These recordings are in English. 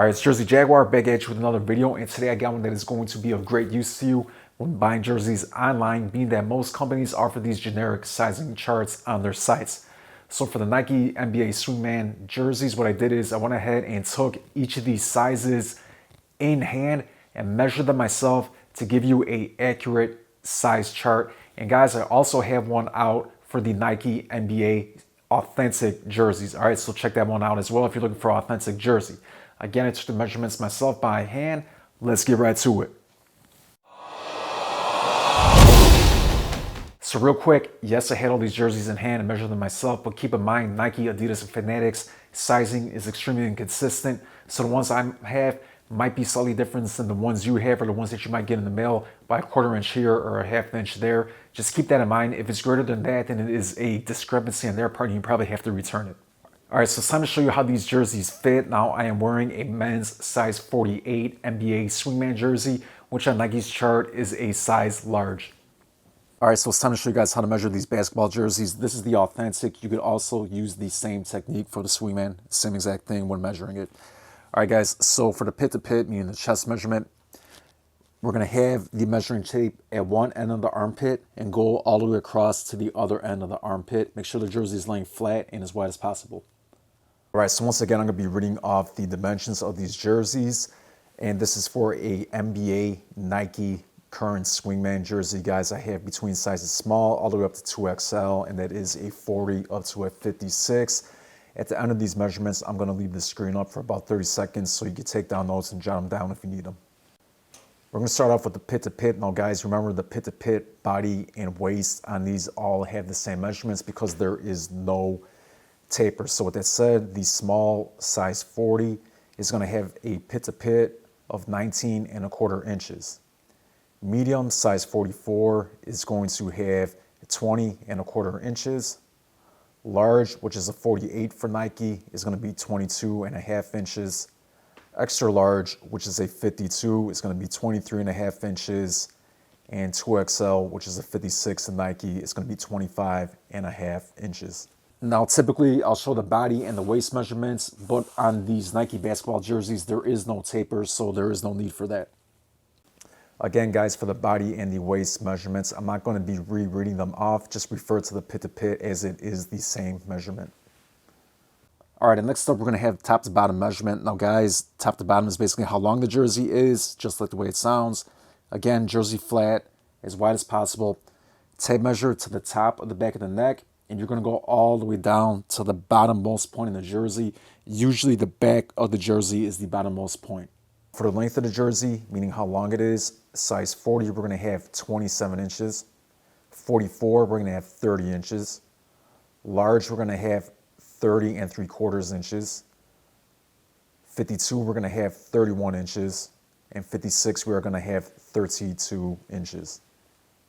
All right, it's Jersey Jaguar back at you with another video, and today I got one that is going to be of great use to you when buying jerseys online, being that most companies offer these generic sizing charts on their sites. So for the Nike NBA Swingman jerseys, what I did is I went ahead and took each of these sizes in hand and measured them myself to give you an accurate size chart. And guys, I also have one out for the Nike NBA authentic jerseys. All right, so check that one out as well if you're looking for authentic jersey. Again, I took the measurements myself by hand. Let's get right to it. So real quick, yes, I had all these jerseys in hand and measured them myself, but keep in mind, Nike, Adidas, and Fanatics sizing is extremely inconsistent. So the ones I have might be slightly different than the ones you have or the ones that you might get in the mail by a quarter inch here or a half inch there. Just keep that in mind. If it's greater than that, then it is a discrepancy on their part and you probably have to return it. All right, so it's time to show you how these jerseys fit. Now, I am wearing a men's size 48 NBA Swingman jersey, which on Nike's chart is a size large. All right, so it's time to show you guys how to measure these basketball jerseys. This is the authentic. You could also use the same technique for the Swingman, same exact thing when measuring it. All right, guys, so for the pit to pit, meaning the chest measurement, we're gonna have the measuring tape at one end of the armpit and go all the way across to the other end of the armpit. Make sure the jersey is laying flat and as wide as possible. All right, so once again, I'm gonna be reading off the dimensions of these jerseys, and this is for a NBA Nike current Swingman jersey. Guys, I have between sizes small all the way up to 2XL, and that is a 40 up to a 56. At the end of these measurements, I'm gonna leave the screen up for about 30 seconds so you can take down notes and jot them down if you need them. We're gonna start off with the pit to pit. Now guys, remember the pit to pit, body and waist on these all have the same measurements because there is no taper. So with that said, the small size 40 is going to have a pit to pit of 19.25 inches. Medium size 44 is going to have 20.25 inches. Large, which is a 48 for Nike, is going to be 22.5 inches. Extra large, which is a 52, is going to be 23.5 inches. And 2XL, which is a 56 in Nike, is going to be 25.5 inches. Now, typically, I'll show the body and the waist measurements, but on these Nike basketball jerseys, there is no taper, so there is no need for that. Again, guys, for the body and the waist measurements, I'm not going to be rereading them off. Just refer to the pit to pit as it is the same measurement. All right, and next up, we're going to have top to bottom measurement. Now, guys, top to bottom is basically how long the jersey is, just like the way it sounds. Again, jersey flat, as wide as possible. Tape measure to the top of the back of the neck. And you're going to go all the way down to the bottommost point in the jersey. Usually the back of the jersey is the bottommost point. For the length of the jersey, meaning how long it is, size 40, we're going to have 27 inches. 44, we're going to have 30 inches. Large, we're going to have 30.75 inches. 52, we're going to have 31 inches. And 56, we are going to have 32 inches.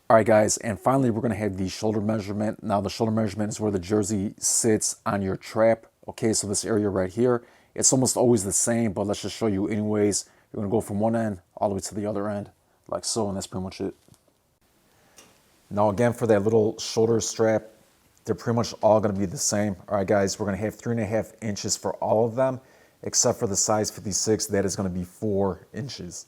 All right, guys, and finally, we're going to have the shoulder measurement. Now, the shoulder measurement is where the jersey sits on your trap. Okay, so this area right here, it's almost always the same, but let's just show you anyways. You're going to go from one end all the way to the other end, like so, and that's pretty much it. Now, again, for that little shoulder strap, they're pretty much all going to be the same. All right, guys, we're going to have 3.5 inches for all of them, except for the size 56, that is going to be 4 inches.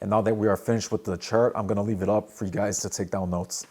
And now that we are finished with the chart, I'm going to leave it up for you guys to take down notes.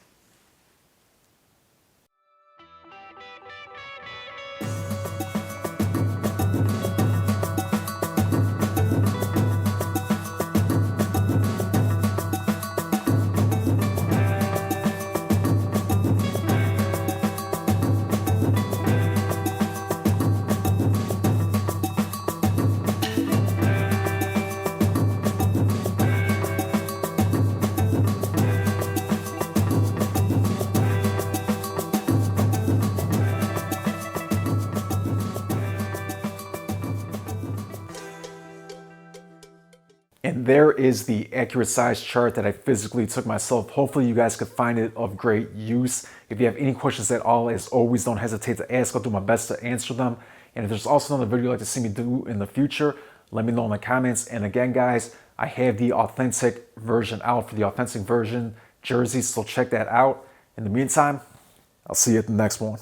And there is the accurate size chart that I physically took myself. Hopefully you guys could find it of great use. If you have any questions at all, as always, don't hesitate to ask. I'll do my best to answer them. And if there's also another video you'd like to see me do in the future, let me know in the comments. And again, guys, I have the authentic version out for the authentic version jerseys, so check that out. In the meantime, I'll see you at the next one.